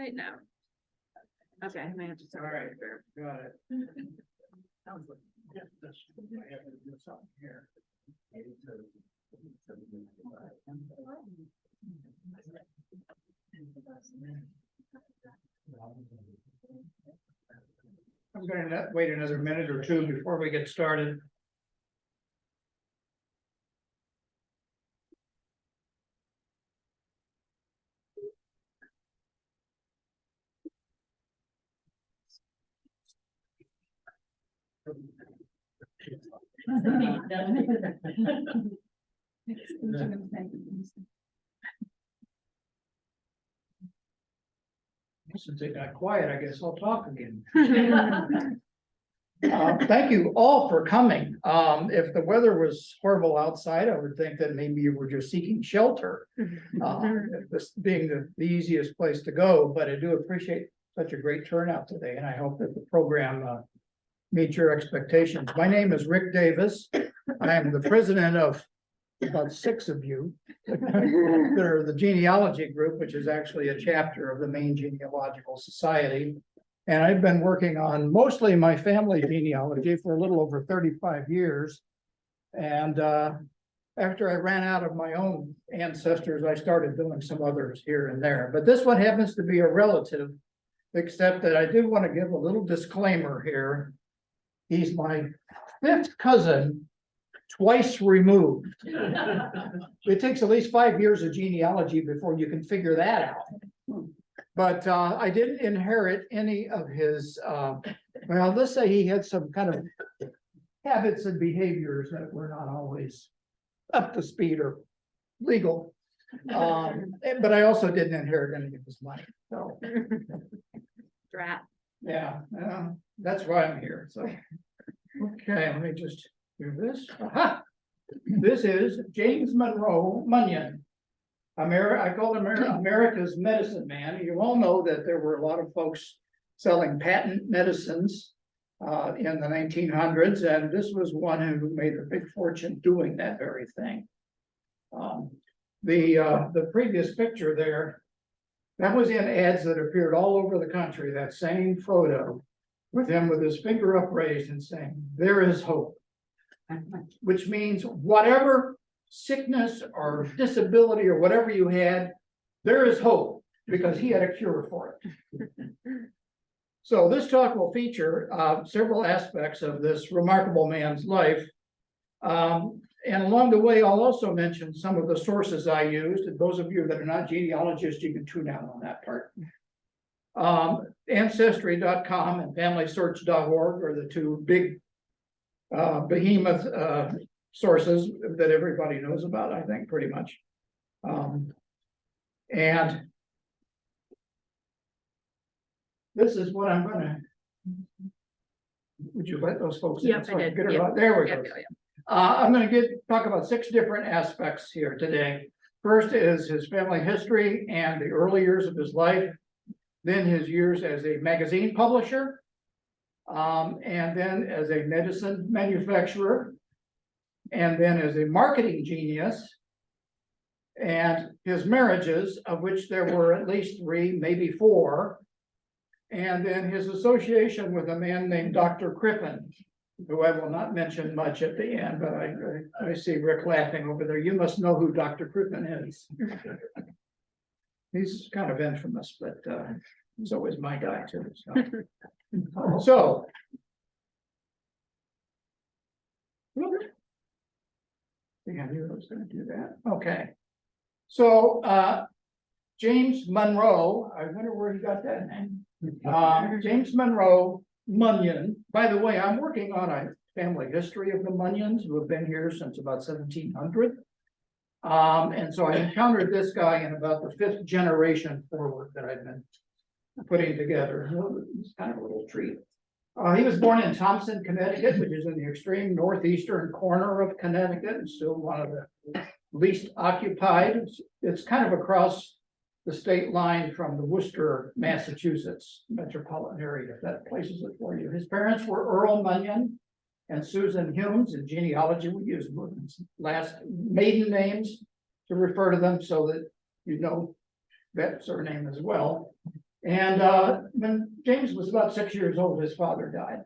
right? No. Okay, I may have to start. All right, got it. Sounds like, yeah, that's, I have to do something here. I'm gonna wait another minute or two before we get started. Since it got quiet, I guess I'll talk again. Thank you all for coming. If the weather was horrible outside, I would think that maybe you were just seeking shelter. This being the easiest place to go, but I do appreciate such a great turnout today, and I hope that the program meets your expectations. My name is Rick Davis. I am the president of about 6 of you. They're the genealogy group, which is actually a chapter of the Maine Genealogical Society. And I've been working on mostly my family genealogy for a little over 35 years. And after I ran out of my own ancestors, I started doing some others here and there. But this one happens to be a relative, except that I do want to give a little disclaimer here. He's my 5th cousin, twice removed. It takes at least 5 years of genealogy before you can figure that out. But I didn't inherit any of his, well, let's say he had some kind of habits and behaviors that were not always up to speed or legal. But I also didn't inherit any of his money, so. Drat. Yeah, that's why I'm here, so. Okay, let me just do this. Aha! This is James Munroe Munyon. I call him America's medicine man. You all know that there were a lot of folks selling patent medicines in the 1900s, and this was one who made a big fortune doing that very thing. The previous picture there, that was in ads that appeared all over the country, that same photo with him with his finger upraised and saying, "There is hope," which means whatever sickness or disability or whatever you had, there is hope, because he had a cure for it. So this talk will feature several aspects of this remarkable man's life. And along the way, I'll also mention some of the sources I used. And those of you that are not genealogists, you can tune out on that part. Ancestry.com and FamilySearch.org are the two big behemoth sources that everybody knows about, I think, pretty much. And this is what I'm gonna. Would you let those folks in? Yep, So I can did. get it Yep. out? There we go. Yep. I'm gonna talk about 6 different aspects here today. First is his family history and the early years of his life, then his years as a magazine publisher, and then as a medicine manufacturer, and then as a marketing genius, and his marriages, of which there were at least 3, maybe 4, and then his association with a man named Dr. Crippen, who I will not mention much at the end, but I see Rick laughing over there. You must know who Dr. Crippen is. He's kind of infamous, but he's always my guy too. So yeah, I knew I was going to do that. Okay. So James Munroe, I wonder where he got that name. James Munroe Munyon. By the way, I'm working on a family history of the Munyons, who have been here since about 1700. And so I encountered this guy in about the 5th generation forward that I've been putting together. It's kind of a little treat. He was born in Thompson, Connecticut, which is in the extreme northeastern corner of Connecticut, and still one of the least occupied. It's kind of across the state line from the Worcester, Massachusetts metropolitan area, if that places it for you. His parents were Earl Munyon and Susan Humes. In genealogy, we use last maiden names to refer to them so that you know that surname as well. And when James was about 6 years old, his father died.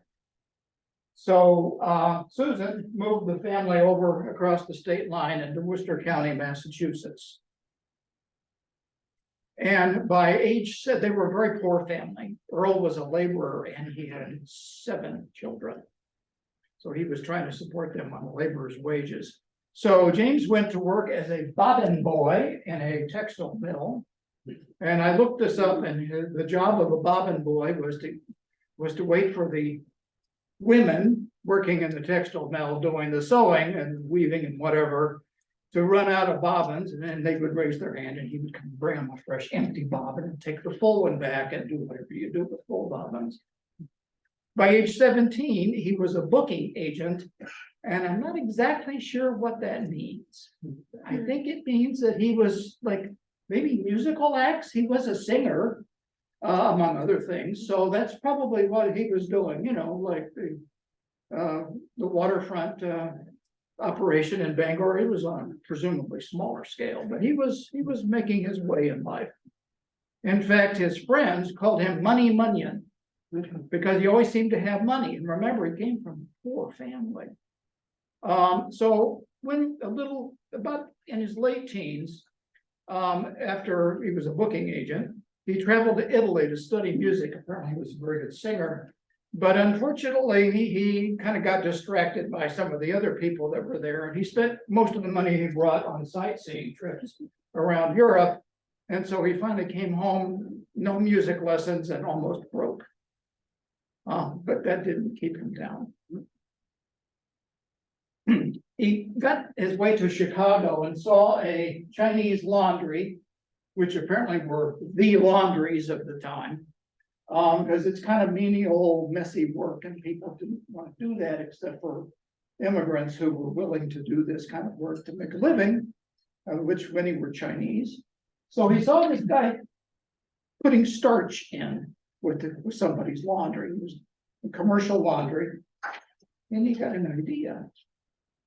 So Susan moved the family over across the state line into Worcester County, Massachusetts. And by age, they were a very poor family. Earl was a laborer and he had 7 children. So he was trying to support them on the laborer's wages. So James went to work as a bobbin boy in a textile mill. And I looked this up, and the job of a bobbin boy was to wait for the women working in the textile mill doing the sewing and weaving and whatever to run out of bobbins, and then they would raise their hand and he would come bring them a fresh empty bobbin and take the full one back and do whatever you do with full bobbins. By age 17, he was a booking agent, and I'm not exactly sure what that means. I think it means that he was like maybe musical acts. He was a singer, among other things. So that's probably what he was doing, you know, like the waterfront operation in Bangor. He was on a presumably smaller scale, but he was making his way in life. In fact, his friends called him Money Munyon because he always seemed to have money. And remember, he came from a poor family. So when about in his late teens, after he was a booking agent, he traveled to Italy to study music. Apparently he was a very good singer, but unfortunately he kind of got distracted by some of the other people that were there, and he spent most of the money he brought on sightseeing trips around Europe. And so he finally came home, no music lessons, and almost broke. But that didn't keep him down. He got his way to Chicago and saw a Chinese laundry, which apparently were the laundries of the time, because it's kind of menial, messy work, and people didn't want to do that except for immigrants who were willing to do this kind of work to make a living, which many were Chinese. So he saw this guy putting starch in with somebody's laundry. It was a commercial laundry, and he got an idea.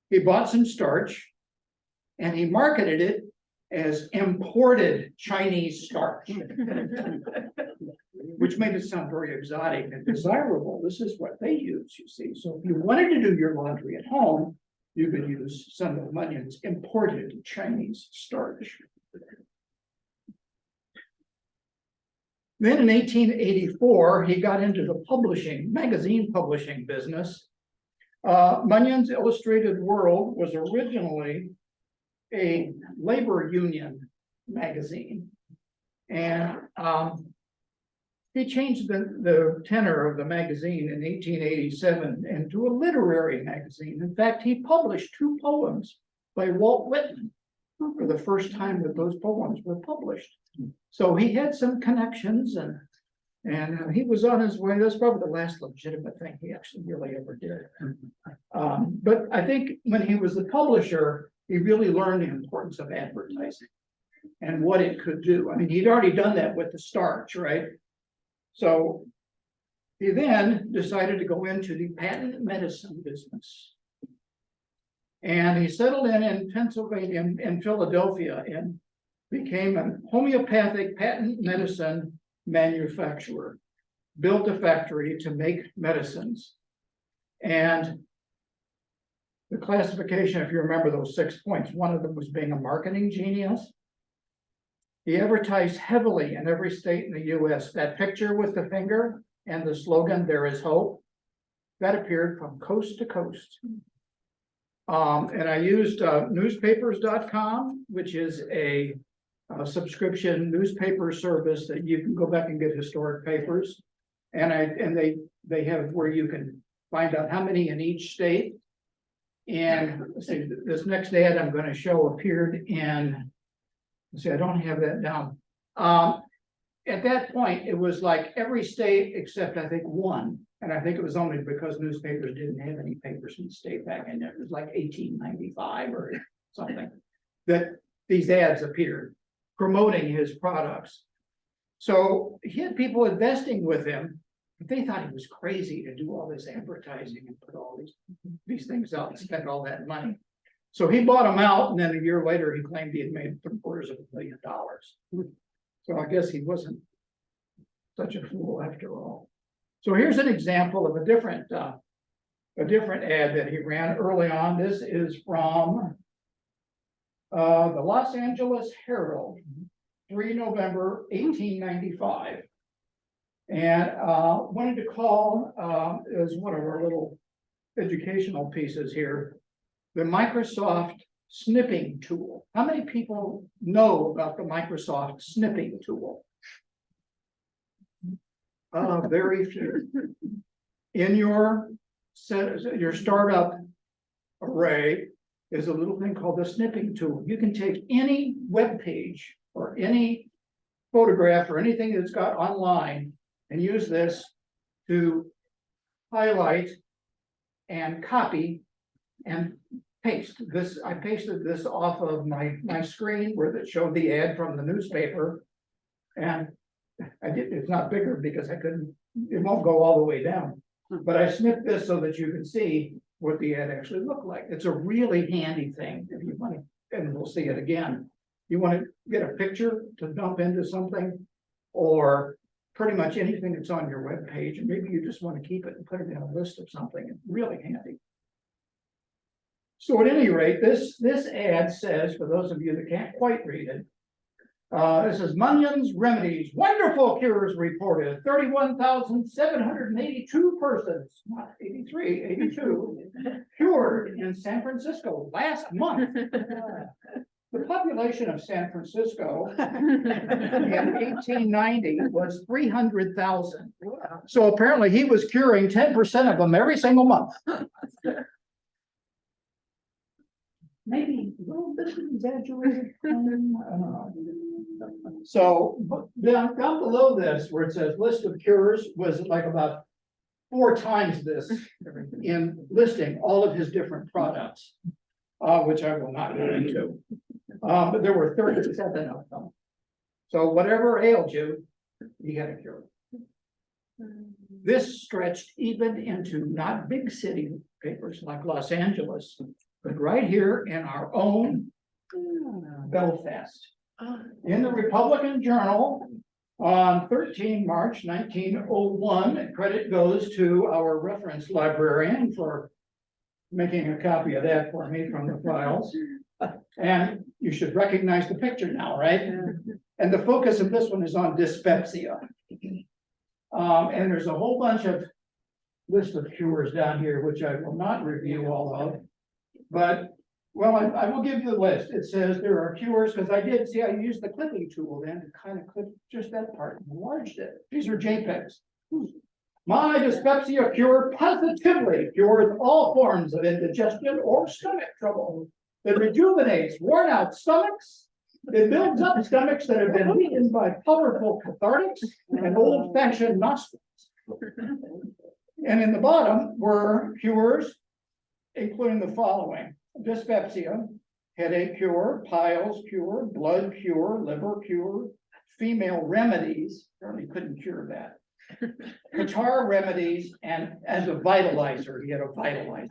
He bought some starch and he marketed it as imported Chinese starch, which made it sound very exotic and desirable. This is what they use, you see. So if you wanted to do your laundry at home, you could use some of Munyon's imported Chinese starch. Then in 1884, he got into the magazine publishing business. Munyon's Illustrated World was originally a labor union magazine, and he changed the tenor of the magazine in 1887 into a literary magazine. In fact, he published 2 poems by Walt Whitman for the first time that those poems were published. So he had some connections, and he was on his way. That's probably the last legitimate thing he actually really ever did. But I think when he was the publisher, he really learned the importance of advertising and what it could do. I mean, he'd already done that with the starch, right? So he then decided to go into the patent medicine business. And he settled in Pennsylvania, in Philadelphia, and became a homeopathic patent medicine manufacturer, built a factory to make medicines. And the classification, if you remember those 6 points, one of them was being a marketing genius. He advertised heavily in every state in the US. That picture with the finger and the slogan, "There is hope," that appeared from coast to coast. And I used newspapers.com, which is a subscription newspaper service that you can go back and get historic papers. And they have where you can find out how many in each state. And let's see, this next ad I'm going to show appeared in, let's see, I don't have that down. At that point, it was like every state except I think 1. And I think it was only because newspapers didn't have any papers in the state back in there. It was like 1895 or something that these ads appeared promoting his products. So he had people investing with him, but they thought he was crazy to do all this advertising and put all these things out and spend all that money. So he bought them out, and then a year later he claimed he had made $750,000. So I guess he wasn't such a fool after all. So here's an example of a different ad that he ran early on. This is from the Los Angeles Herald, 3 November 1895. And wanted to call as one of our little educational pieces here, the Microsoft snipping tool. How many people know about the Microsoft snipping tool? Very few. In your startup array is a little thing called the snipping tool. You can take any web page or any photograph or anything that's got online and use this to highlight and copy and paste. This, I pasted this off of my screen where it showed the ad from the newspaper. And it's not bigger because it won't go all the way down. But I snipped this so that you can see what the ad actually looked like. It's a really handy thing if you want to, and we'll see it again. You want to get a picture to dump into something, or pretty much anything that's on your web page, and maybe you just want to keep it and put it in a list of something. It's really handy. So at any rate, this ad says, for those of you that can't quite read it, this is Munyon's Remedies, wonderful cures reported, 31,782 persons, not 83, 82, cured in San Francisco last month. The population of San Francisco in 1890 was 300,000. So apparently he was curing 10% of them every single month. Maybe a little bit exaggerated. I don't know. So down below this, where it says list of cures, was like about 4 times this in listing all of his different products, which I will not go into. But there were 37 of them. So whatever ailed you, you got a cure. This stretched even into not big city papers like Los Angeles, but right here in our own Belfast. In the Republican Journal on 13 March 1901, credit goes to our reference librarian for making a copy of that for me from the files. And you should recognize the picture now, right? And the focus of this one is on dyspepsia. And there's a whole bunch of list of cures down here, which I will not review all of. But, well, I will give you the list. It says there are cures, because I did see I used the clipping tool then to kind of clip just that part and enlarged it. These are JPEGs. My dyspepsia cure positively cures all forms of indigestion or stomach trouble. It rejuvenates worn out stomachs. It builds up stomachs that have been weakened by powerful cathartics and old fashioned nostrils. And in the bottom were cures, including the following: dyspepsia, headache cure, piles cure, blood cure, liver cure, female remedies, apparently couldn't cure that, catarrh remedies, and as a vitalizer, he had a vitalizer.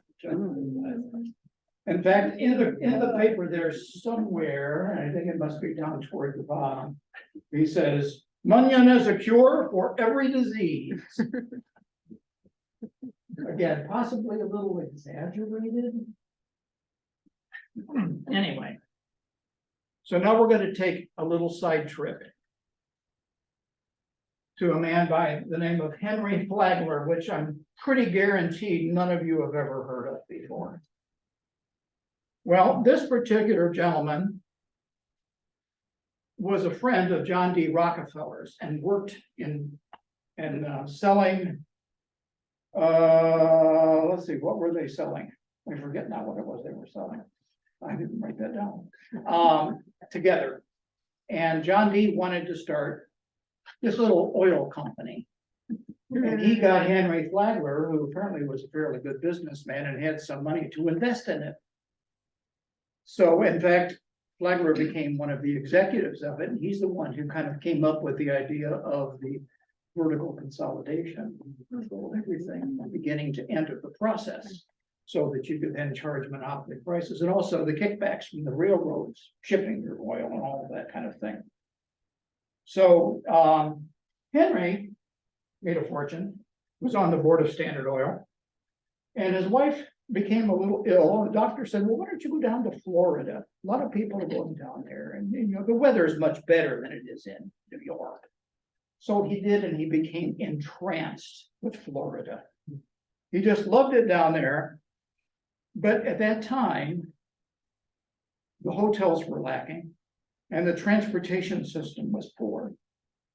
In fact, in the paper, there's somewhere, and I think it must be down toward the bottom, he says, Munyon is a cure for every disease. Again, possibly a little exaggerated. Anyway, so now we're going to take a little side trip to a man by the name of Henry Flagler, which I'm pretty guaranteed none of you have ever heard of before. Well, this particular gentleman was a friend of John D. Rockefeller's and worked in selling. Let's see, what were they selling? I forget now what it was they were selling. I didn't write that down. Together. And John D. wanted to start this little oil company. And he got Henry Flagler, who apparently was a fairly good businessman and had some money to invest in it. So in fact, Flagler became one of the executives of it, and he's the one who kind of came up with the idea of the vertical consolidation, control everything from beginning to end of the process, so that you could then charge monopoly prices, and also the kickbacks from the railroads shipping your oil and all of that kind of thing. So Henry made a fortune, was on the board of Standard Oil. And his wife became a little ill, and the doctor said, well, why don't you go down to Florida? A lot of people are going down there, and you know, the weather is much better than it is in New York. So he did, and he became entranced with Florida. He just loved it down there. But at that time, the hotels were lacking and the transportation system was poor.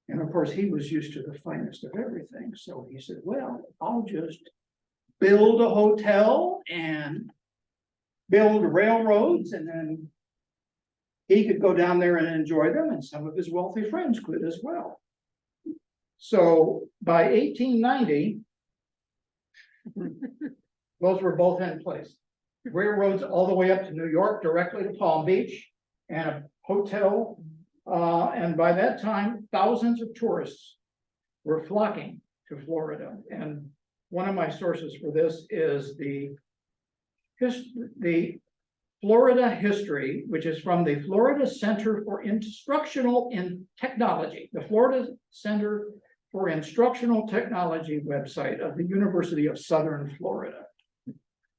And of course, he was used to the finest of everything. So he said, well, I'll just build a hotel and build railroads, and then he could go down there and enjoy them, and some of his wealthy friends could as well. So by 1890, those were both in place. Railroads all the way up to New York, directly to Palm Beach, and a hotel. And by that time, thousands of tourists were flocking to Florida. And one of my sources for this is the Florida history, which is from the Florida Center for Instructional in Technology, the Florida Center for Instructional Technology website of the University of Southern Florida.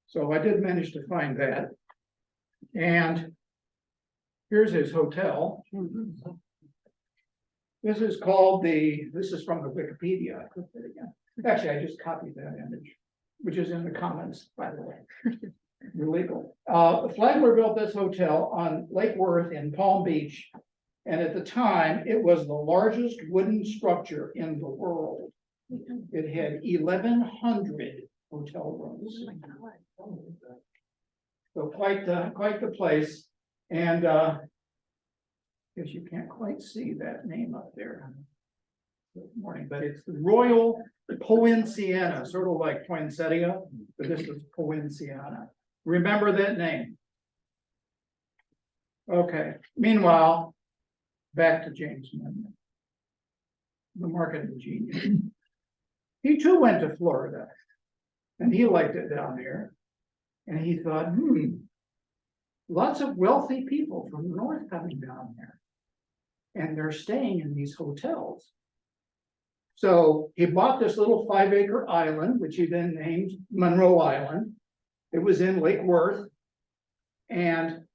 So I did manage to find that. And here's his hotel. This is called this is from the Wikipedia. I clicked it again. Actually, I just copied that image, which is in the comments, by the way. Illegal. Flagler built this hotel on Lake Worth in Palm Beach. And at the time, it was the largest wooden structure in the world. It had 1,100 hotel rooms. So quite the place. And guess you can't quite see that name up there this morning, but it's the Royal Poinciana, sort of like poinsettia, but this is Poinciana. Remember that name. Okay. Meanwhile, back to James Munyon, the marketing genius. He too went to Florida, and he liked it down there. And he thought, lots of wealthy people from the north coming down there, and they're staying in these hotels. So he bought this little 5-acre island, which he then named Munroe Island. It was in Lake Worth, and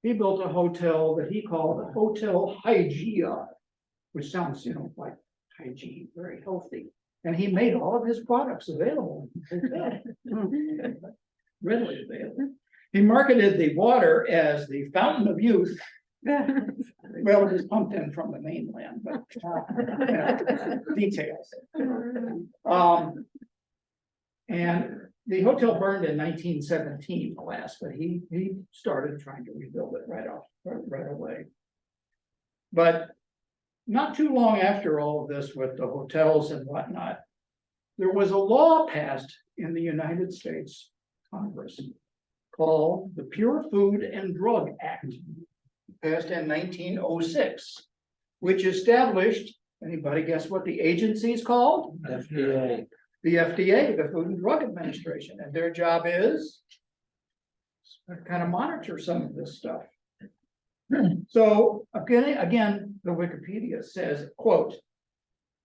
he built a hotel that he called Hotel Hygeia, which sounds, you know, like hygiene, very healthy. And he made all of his products available in the hotel. Readily available. He marketed the water as the fountain of youth. Well, it was pumped in from the mainland, but details. And the hotel burned in 1917, alas, but he started trying to rebuild it right away. But not too long after all of this with the hotels and whatnot, there was a law passed in the United States Congress called the Pure Food and Drug Act, passed in 1906, which established, anybody guess what the agency is called? FDA. The FDA, the Food and Drug Administration, and their job is to kind of monitor some of this stuff. So again, the Wikipedia says, quote,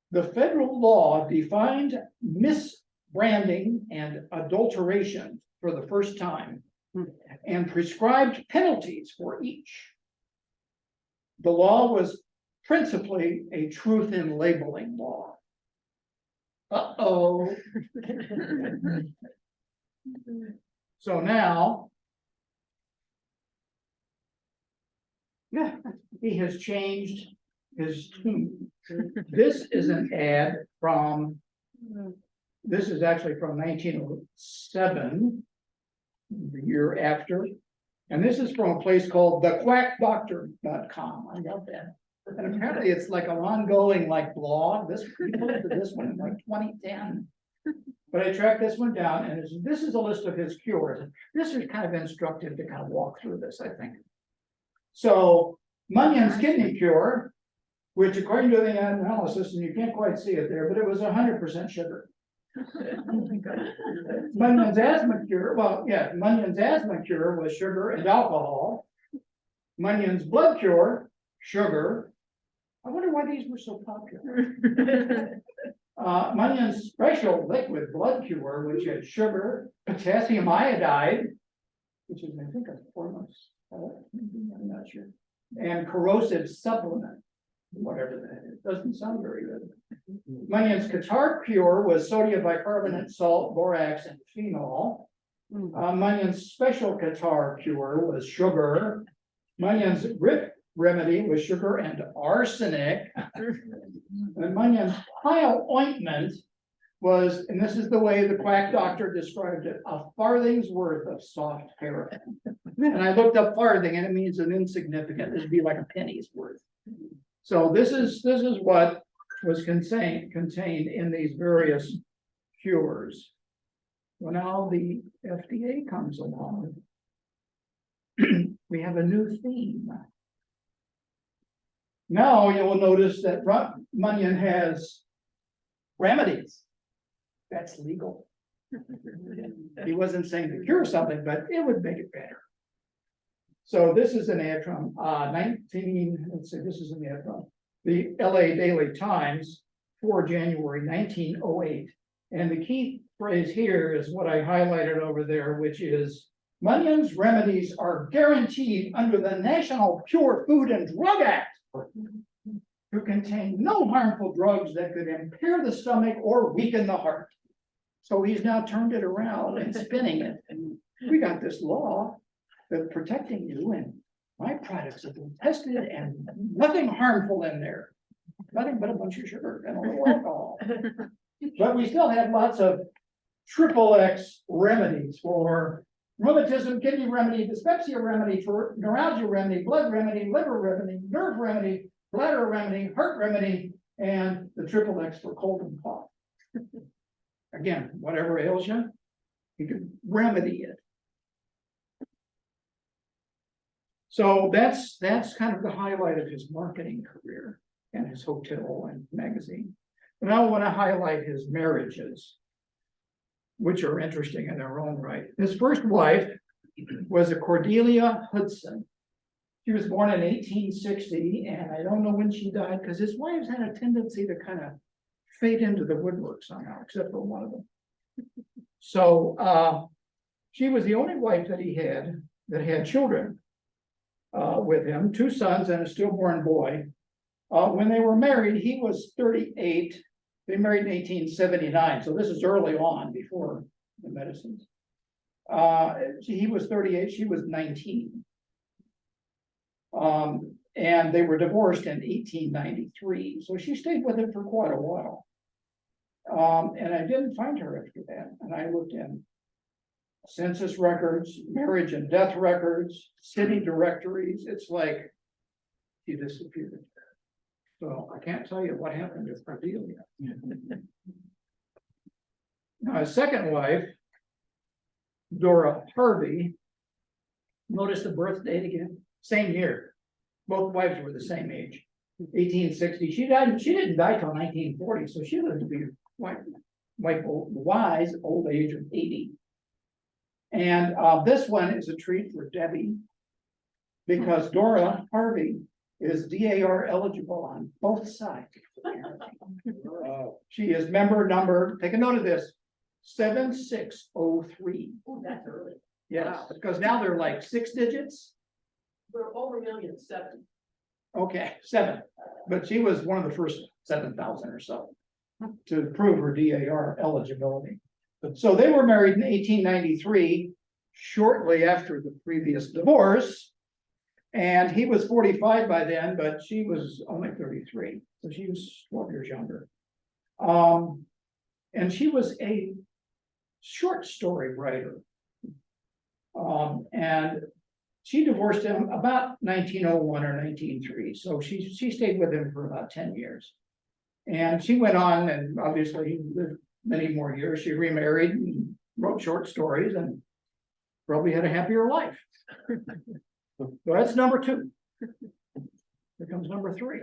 the federal law defined misbranding and adulteration for the first time and prescribed penalties for each. The law was principally a truth in labeling law. Uh-oh. So now, yeah, he has changed his tune. This is an ad from, this is actually from 1907, the year after. And this is from a place called thequackdoctor.com. I love that. And apparently it's like an ongoing like blog. This we posted this one in like 2010. But I tracked this one down, and this is a list of his cures. This is kind of instructive to kind of walk through this, I think. So Munyon's kidney cure, which according to the analysis, and you can't quite see it there, but it was 100% sugar. Munyon's asthma cure, well, yeah, Munyon's asthma cure was sugar and alcohol. Munyon's blood cure, sugar. I wonder why these were so popular. Munyon's special liquid blood cure, which had sugar, potassium iodide, which is, I think, a form of, I'm not sure, and corrosive supplement, whatever that is, doesn't sound very good. Munyon's catarrh cure was sodium bicarbonate, salt, borax, and phenol. Munyon's special catarrh cure was sugar. Munyon's grip remedy was sugar and arsenic. And Munyon's pile ointment was, and this is the way the quack doctor described it, a farthing's worth of soft paraffin. And I looked up farthing and it means an insignificant, it'd be like a penny's worth. So this is what was contained in these various cures. Well, now the FDA comes along. We have a new theme. Now you'll notice that Munyon has remedies. That's legal. He wasn't saying to cure something, but it would make it better. So this is an ad from let's see, this is an ad from the LA Daily Times for January 1908. And the key phrase here is what I highlighted over there, which is Munyon's remedies are guaranteed under the National Pure Food and Drug Act to contain no harmful drugs that could impair the stomach or weaken the heart. So he's now turned it around and spinning it. And we got this law that's protecting you, and my products have been tested and nothing harmful in there. Nothing but a bunch of sugar and a little alcohol. But we still have lots of XXX remedies for rheumatism, kidney remedy, dyspepsia remedy, for neuralgia remedy, blood remedy, liver remedy, nerve remedy, bladder remedy, heart remedy, and the XXX for cold and cough. Again, whatever ails you, you can remedy it. So that's kind of the highlight of his marketing career and his hotel and magazine. And I want to highlight his marriages, which are interesting in their own right. His first wife was a Cordelia Hudson. She was born in 1860, and I don't know when she died because his wives had a tendency to kind of fade into the woodwork somehow, except for one of them. So she was the only wife that he had that had children with him, 2 sons and a stillborn boy. When they were married, he was 38. They married in 1879, so this is early on before the medicines. He was 38, she was 19. And they were divorced in 1893, so she stayed with him for quite a while. And I didn't find her after that, and I looked in census records, marriage and death records, city directories. It's like he disappeared. So I can't tell you what happened to Cordelia. Now, his second wife, Dora Harvey, notice the birth date again, same year. Both wives were the same age, 1860. She didn't die till 1940, so she lived to be wise old age of 80. And this one is a treat for Debbie, because Dora Harvey is DAR eligible on both sides. She is member number, take a note of this, 7603. Oh, that's early. Yes, Wow. because now they're like 6 digits. We're over a million, 7. Okay, 7, but she was one of the first 7,000 or so to prove her DAR eligibility. So they were married in 1893, shortly after the previous divorce. And he was 45 by then, but she was only 33. So she was 12 years younger. And she was a short story writer. And she divorced him about 1901 or 1903. So she stayed with him for about 10 years. And she went on, and obviously he lived many more years. She remarried and wrote short stories and probably had a happier life. So that's number 2. Here comes number 3.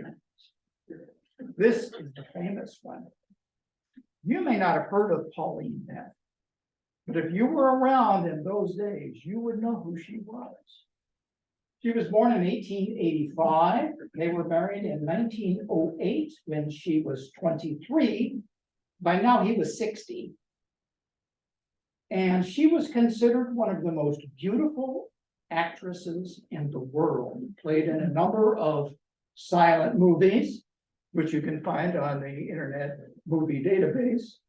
This is the famous one. You may not have heard of Pauline then, but if you were around in those days, you would know who she was. She was born in 1885. They were married in 1908 when she was 23. by now he was 60. And she was considered one of the most beautiful actresses in the world, played in a number of silent movies, which you can find on the Internet Movie Database,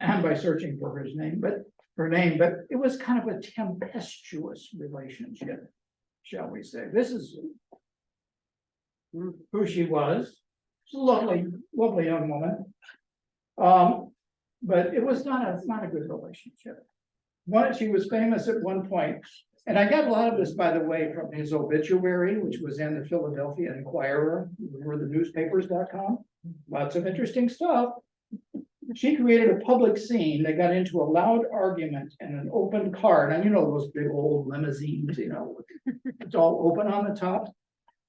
and by searching for her name, but it was kind of a tempestuous relationship, shall we say. This is who she was. She's a lovely, lovely young woman. But it was not a good relationship. She was famous at one point, and I got a lot of this, by the way, from his obituary, which was in the Philadelphia Inquirer, or the newspapers.com. Lots of interesting stuff. She created a public scene. They got into a loud argument in an open car. Now, you know, those big old limousines, you know, it's all open on the top.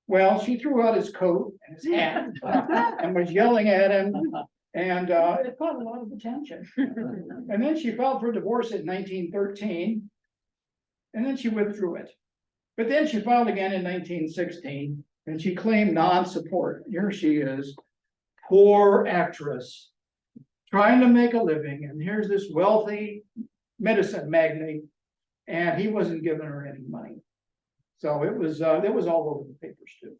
Well, she threw out his coat and his hat and was yelling at him. And it caught a lot of attention. And then she filed for divorce in 1913. And then she withdrew it. But then she filed again in 1916. And she claimed non-support. Here she is, poor actress, trying to make a living. And here's this wealthy medicine magnate. And he wasn't giving her any money. So it was all over the papers too.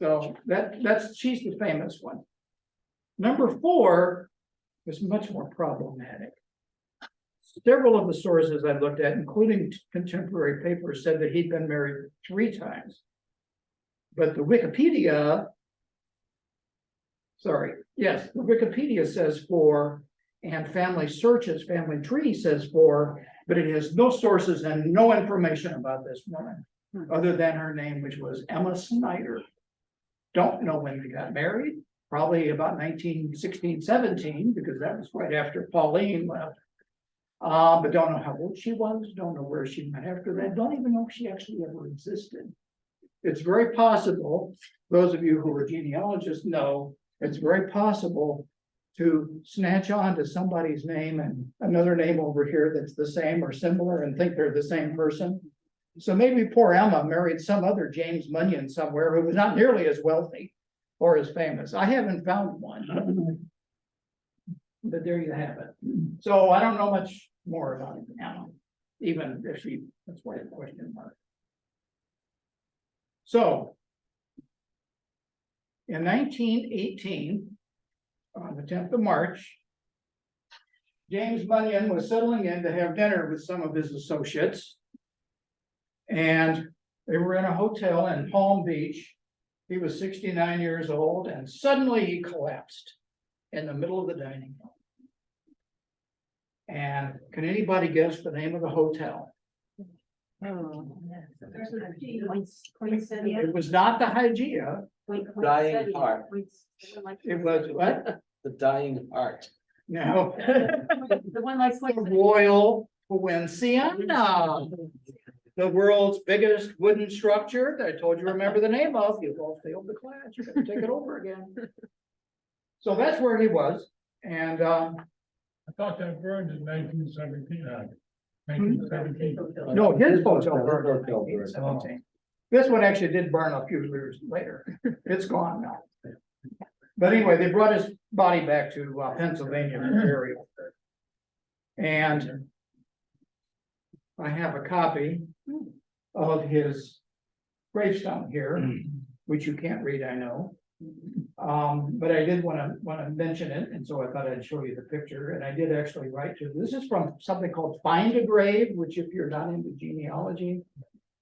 So she's the famous one. Number 4 is much more problematic. Several of the sources I looked at, including contemporary papers, said that he'd been married 3 times. But the Wikipedia says 4, and Family Searches, Family Tree says 4, but it has no sources and no information about this woman, other than her name, which was Emma Snyder. Don't know when they got married. Probably about 1916, 17, because that was right after Pauline left. But don't know how old she was, don't know where she went after that, don't even know if she actually ever existed. It's very possible, those of you who are genealogists know, it's very possible to snatch on to somebody's name and another name over here that's the same or similar and think they're the same person. So maybe poor Emma married some other James Munyon somewhere who was not nearly as wealthy or as famous. I haven't found one. But there you have it. So I don't know much more about Emma, even if that's why the question mark. So in 1918, on the 10th of March, James Munyon was settling in to have dinner with some of his associates. And they were in a hotel in Palm Beach. He was 69 years old, and suddenly he collapsed in the middle of the dining room. And can anybody guess the name of the hotel? It was not the Hygeia. Dying Heart. It was what? The Dying Heart. No. The one like. The Royal Wawenoc, the world's biggest wooden structure that I told you remember the name of. You all failed the class. You're gonna take it over again. So that's where he was. And I thought that burned in 1917. 1917. no, his hotel burned in 1917. This one actually did burn a few years later. It's gone now. But anyway, they brought his body back to Pennsylvania for burial. And I have a copy of his gravestone here, which you can't read, I know. But I did want to mention it, and so I thought I'd show you the picture. And I did actually write to this is from something called Find a Grave, which if you're not into genealogy,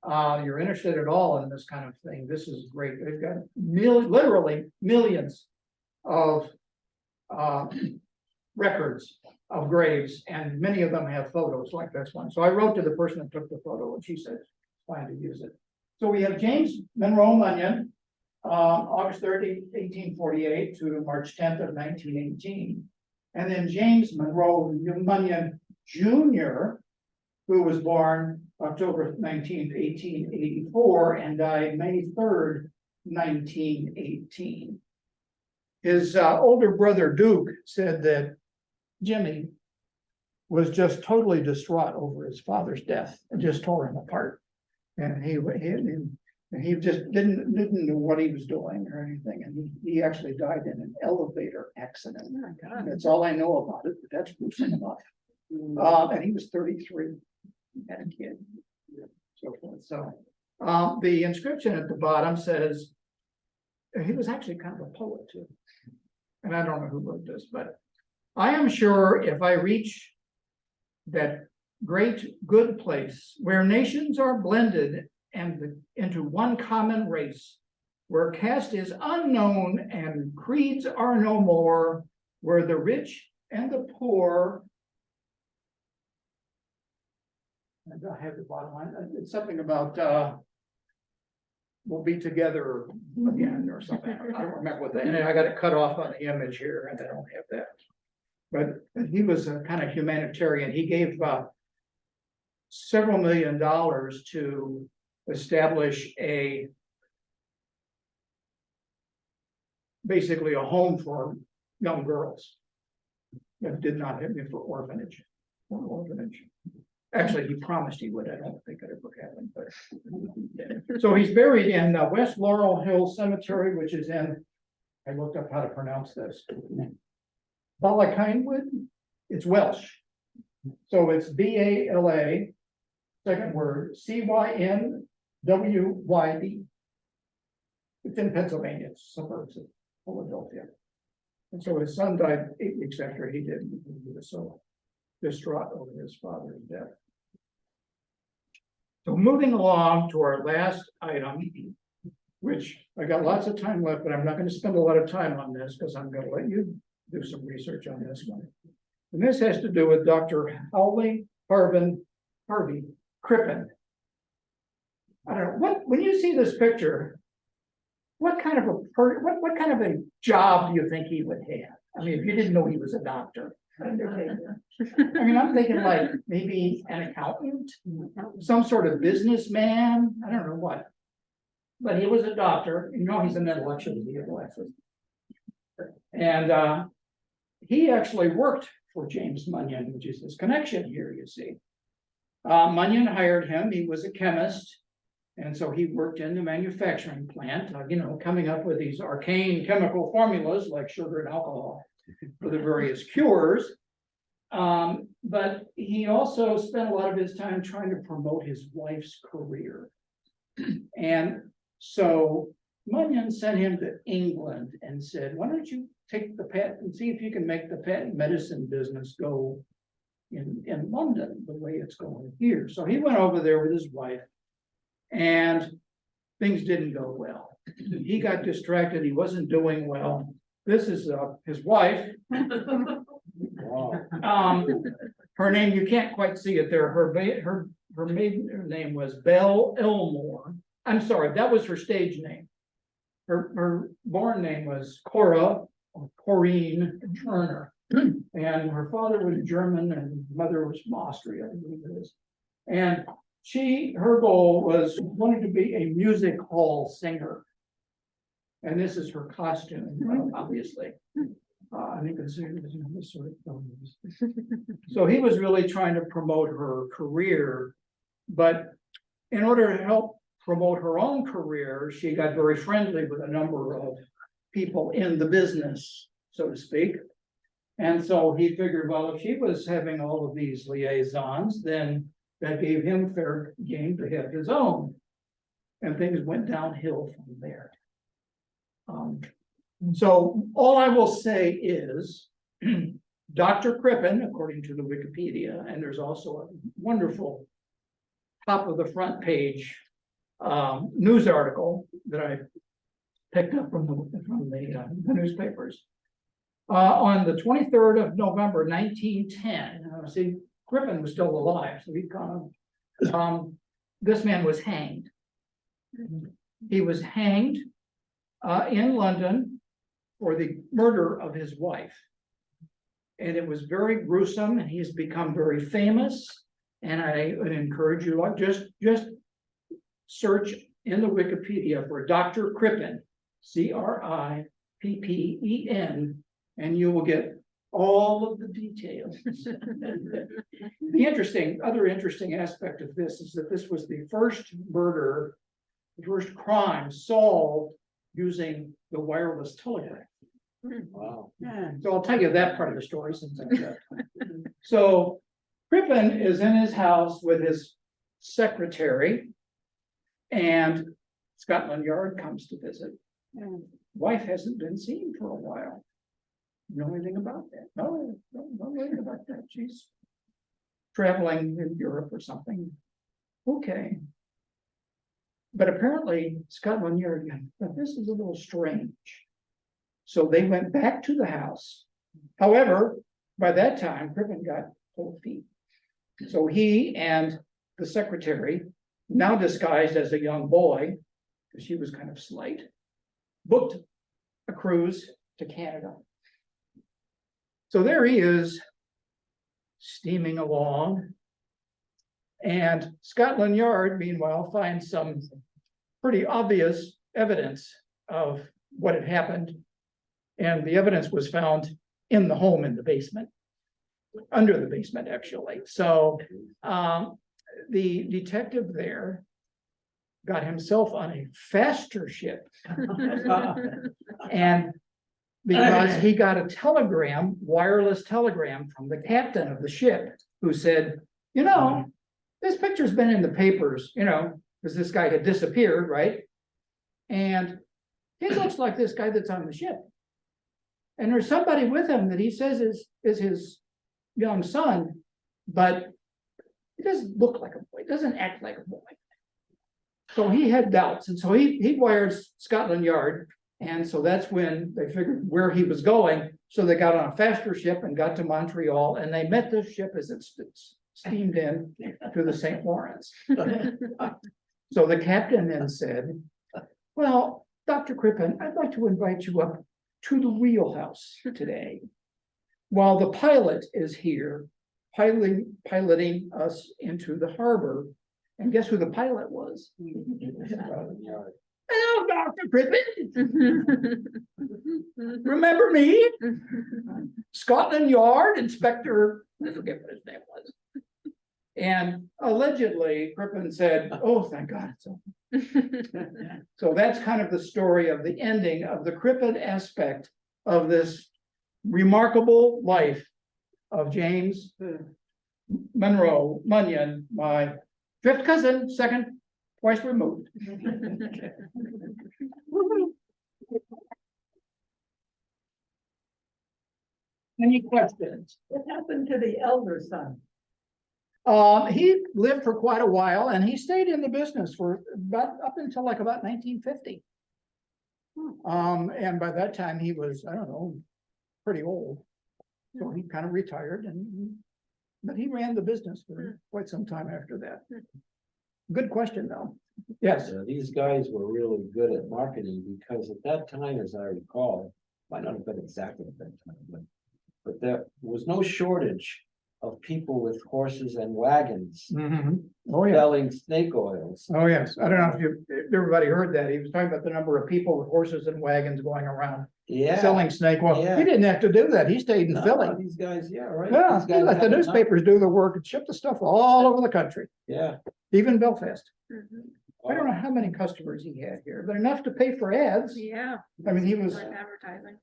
you're interested at all in this kind of thing, this is great. They've got literally millions of records of graves, and many of them have photos like this one. So I wrote to the person that took the photo, and she said it's fine to use it. So we have James Munroe Munyon, August 30, 1848 to March 10th of 1918. And then James Munroe Munyon Jr., who was born October 19th, 1884 and died May 3rd, 1918. His older brother Duke said that Jimmy was just totally distraught over his father's death and just tore him apart. And And he just didn't know what he was doing or anything, and he actually died in an elevator accident. Oh my God. That's all I know about it, but that's gruesome enough. And he was 33, had a kid. So forth, so, the inscription at the bottom says, he was actually kind of a poet too. And I don't know who wrote this, but I am sure if I reach that great good place where nations are blended and into one common race, where caste is unknown and creeds are no more, where the rich and the poor. And I have the bottom line, it's something about, we'll be together again or something. I don't remember what that, and I got it cut off on the image here and I don't have that. But he was a kind of humanitarian. He gave, several $1 million to establish basically a home for young girls that did not have for orphanage. Actually, he promised he would. I don't think it ever happened, but. So he's buried in West Laurel Hill Cemetery, which is in, I looked up how to pronounce this. Balakinewood, it's Welsh. So it's BALA, second word, CYNWYD. It's in Pennsylvania, it's suburbs of Philadelphia. And so his son died 8 weeks after he did. He was so distraught over his father's death. So moving along to our last item, which I got lots of time left, but I'm not going to spend a lot of time on this because I'm going to let you do some research on this one. And this has to do with Dr. Harvey Crippen. I don't know, when you see this picture, what kind of a job do you think he would have? I mean, if you didn't know he was a doctor. I mean, I'm thinking like maybe an accountant, some sort of businessman, I don't know what. But he was a doctor, you know, he's an intellectual, and he actually worked for James Munyon, which is his connection here, you see. Munyon hired him, he was a chemist, and so he worked in the manufacturing plant, you know, coming up with these arcane chemical formulas like sugar and alcohol for the various cures. But he also spent a lot of his time trying to promote his wife's career. And so Munyon sent him to England and said, why don't you take the patent and see if you can make the patent medicine business go in London the way it's going here. So he went over there with his wife and things didn't go well. He got distracted, he wasn't doing well. This is his wife. Wow. Her name, you can't quite see it there. Her maiden name was Belle Elmore. I'm sorry, that was her stage name. Her born name was Cora or Corrine Turner. And her father was German and mother was from Austria, I believe it is. And her goal was wanted to be a music hall singer. And this is her costume, obviously. I think it's this sort of films. So he was really trying to promote her career, but in order to help promote her own career, she got very friendly with a number of people in the business, so to speak. And so he figured, well, if she was having all of these liaisons, then that gave him fair game to have his own. And things went downhill from there. So all I will say is Dr. Crippen, according to the Wikipedia, and there's also a wonderful top of the front page news article that I picked up from the newspapers. On the 23rd of November, 1910, see, Crippen was still alive, so he'd gone. This man was hanged. He was hanged in London for the murder of his wife. And it was very gruesome, and he's become very famous. And I would encourage you, like, just search in the Wikipedia for Dr. Crippen, Crippen, and you will get all of the details. The other interesting aspect of this is that this was the first murder the first crime solved using the wireless telegraph. Wow. So I'll tell you that part of the story since I've got time. So Crippen is in his house with his secretary. And Scotland Yard comes to visit. And wife hasn't been seen for a while. Know anything about that? No, no anything about that. She's traveling in Europe or something. Okay. But apparently Scotland Yard, but this is a little strange. So they went back to the house. However, by that time, Crippen got cold feet. So he and the secretary, now disguised as a young boy, because she was kind of slight, booked a cruise to Canada. So there he is, steaming along. And Scotland Yard, meanwhile, finds some pretty obvious evidence of what had happened. And the evidence was found in the home in the basement, under the basement, actually. So the detective there got himself on a faster ship. And because he got a telegram, wireless telegram from the captain of the ship, who said, you know, this picture's been in the papers, you know, because this guy had disappeared, right? And he looks like this guy that's on the ship. And there's somebody with him that he says is his young son, but he doesn't look like a boy, doesn't act like a boy. So he had doubts, and so he wires Scotland Yard, and so that's when they figured where he was going. So they got on a faster ship and got to Montreal, and they met this ship as it steamed in to the St. Lawrence. So the captain then said, well, Dr. Crippen, I'd like to invite you up to the wheelhouse today, while the pilot is here piloting us into the harbor. And guess who the pilot was? Hello, Dr. Crippen. Remember me? Scotland Yard Inspector, I forget what his name was. And allegedly, Crippen said, oh, thank God it's over. So that's kind of the story of the ending of the Crippen aspect of this remarkable life of James Munroe, Munyon, my fifth cousin, second, twice removed. Any questions? What happened to the elder son? He lived for quite a while, and he stayed in the business for up until like about 1950. And by that time he was, I don't know, pretty old. So he kind of retired, but he ran the business for quite some time after that. Good question, though. Yes. These guys were really good at marketing, because at that time, as I recall, might not have been exactly at that time, but there was no shortage of people with horses and wagons Oh, yeah. selling snake oils. Oh, yes. I don't know if everybody heard that. He was talking about the number of people with horses and wagons going around Yeah. selling snake oil. Yeah. He didn't have to do that. He stayed in No, Philly. these guys, yeah, right. Yeah, These he guys let the had enough. newspapers do the work and ship the stuff all over the country, Yeah. even Belfast. I don't know how many customers he had here, but enough to pay for ads. Yeah. I mean, he was, Like advertising.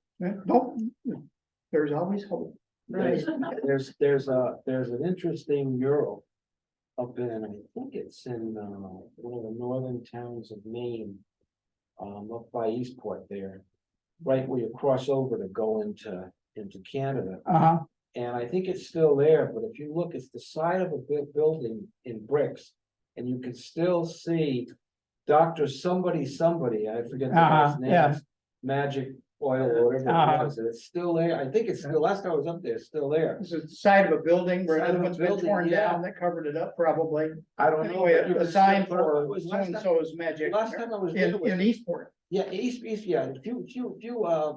there's always hope. There's an interesting mural up in, I think it's in, one of the northern towns of Maine. Up by Eastport there, right where you cross over to go into Canada. And I think it's still there, but if you look, it's the side of a big building in bricks. And you can still see Dr. somebody, I forget the guy's name. yeah. Magic oil or whatever it was, and it's still there. I think it's still, last time I was up there, it's still there. This is the side of a building where Side another of a one's been building, torn yeah. down that covered it up probably. I don't know. Anyway, but it a was sign still- for it was so last and time- so's magic Last time I was there was, in Eastport. yeah, East, yeah, a few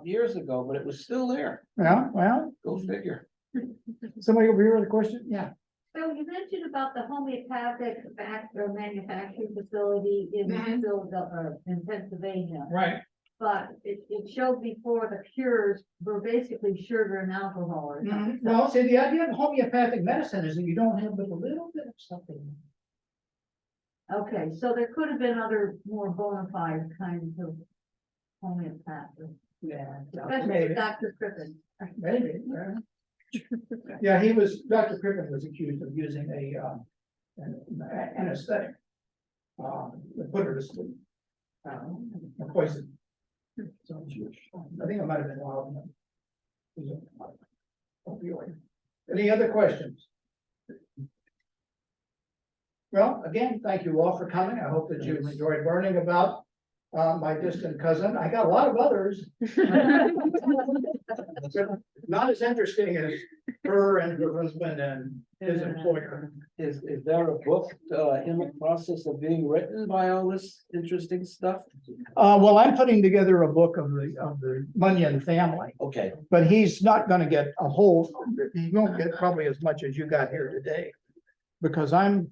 years ago, but it was still there. Yeah, well, Go figure. somebody over here with a question? Yeah. So you mentioned about the homeopathic manufacturing facility in Philadelphia, in Pennsylvania, Right. but it showed before the cures were basically sugar and alcohol or something. Well, see, the idea of homeopathic medicine is that you don't have but a little bit of something. Okay, so there could have been other more bona fide kinds of homeopathy, Yeah. especially Maybe. Dr. Crippen. Maybe, yeah, Dr. Crippen was accused of using an anesthetic. To put her to sleep. A poison. So I think it might have been wild. Opioid. Any other questions? Well, again, thank you all for coming. I hope that you enjoyed learning about my distant cousin. I got a lot of others. Not as interesting as her and her husband and his employer. Is there a book, in the process of being written by all this interesting stuff? Well, I'm putting together a book of the Munyon family, Okay, but he's not gonna get a whole, he won't get probably as much as you got here today. Because I'm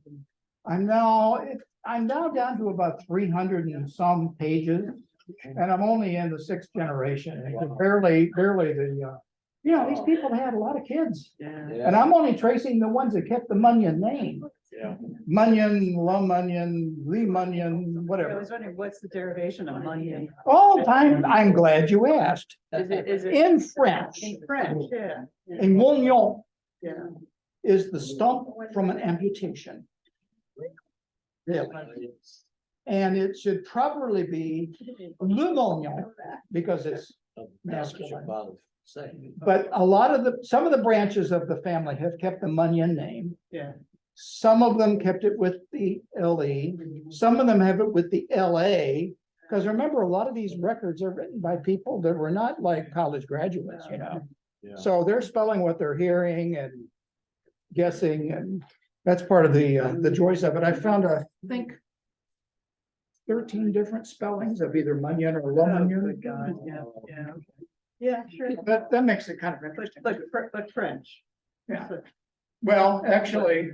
now down to about 300 and some pages, and I'm only in the 6th generation, and barely the, these people had a lot of kids. And yeah, I'm only tracing the ones that kept the Munyon name. yeah. Munyon, La Munyon, Lee Munyon, I whatever. was wondering, what's the derivation of Munyon? Oh, I'm glad you asked. Is it In French, in French? Yeah. a Munyon Yeah. is the stump from an amputation. Really. And it should probably be Le Munyon, because it's That's what you're masculine. about to say. But some of the branches of the family have kept the Munyon name. Yeah. Some of them kept it with the LE, some of them have it with the LA. Because remember, a lot of these records are written by people that were not like college graduates, Yeah. So they're spelling what they're hearing and guessing, and that's part of the joys of it. I found, I think, 13 different spellings of either Munyon or La Oh, Munyon. good God, yeah, yeah. Okay. Yeah, sure. That makes it kind of interesting. Like French. Yeah. Well, actually,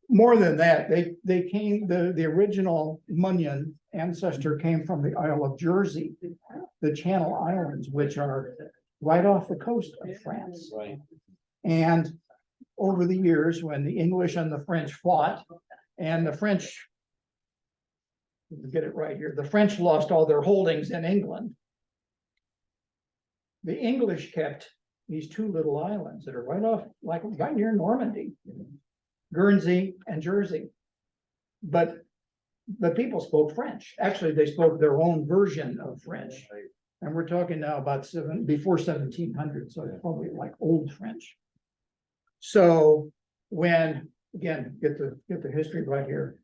more than that, they came, the original Munyon ancestor came from the Isle of Jersey, the Channel Islands, which are right off the coast of France. Right, And over the years, when the English and the French fought, and the French, get it right here, the French lost all their holdings in England. The English kept these 2 little islands that are right off, like right near Normandy, Guernsey and Jersey. But the people spoke French. Actually, they spoke their own version of French. And we're talking now about before 1700, so it's probably like old French. So when, again, get the history right here.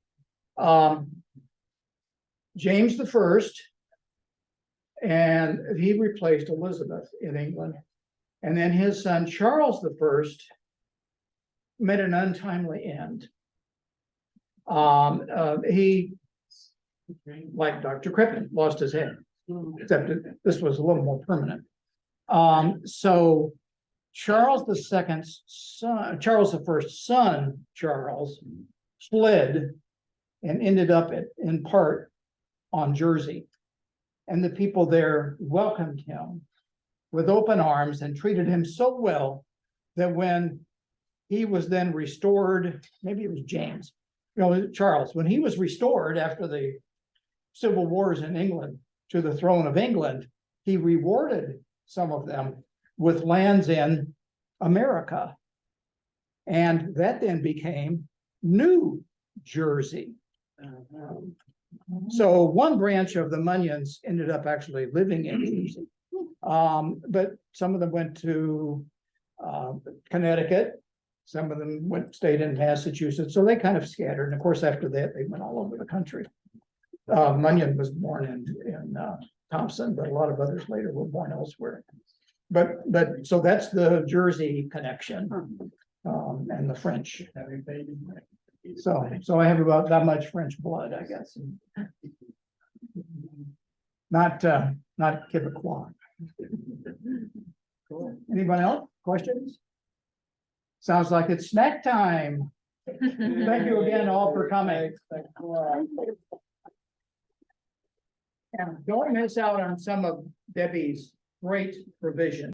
James I, and he replaced Elizabeth in England. And then his son Charles I met an untimely end. He, like Dr. Crippen, lost his head, except this was a little more permanent. So Charles II's son, Charles I's son, Charles, fled and ended up in part on Jersey. And the people there welcomed him with open arms and treated him so well that when he was then restored, maybe it was James, Charles, when he was restored after the civil wars in England to the throne of England, he rewarded some of them with lands in America. And that then became New Jersey. So one branch of the Munyons ended up actually living in Jersey. But some of them went to Connecticut. Some of them stayed in Massachusetts. So they kind of scattered. And of course, after that, they went all over the country. Munyon was born in Thompson, but a lot of others later were born elsewhere. But so that's the Jersey connection, and the French. So I have about that much French blood, I guess. Not Quebecois. Anyone else? Questions? Sounds like it's snack time. Thank you again all for coming. And don't miss out on some of Debbie's great provision.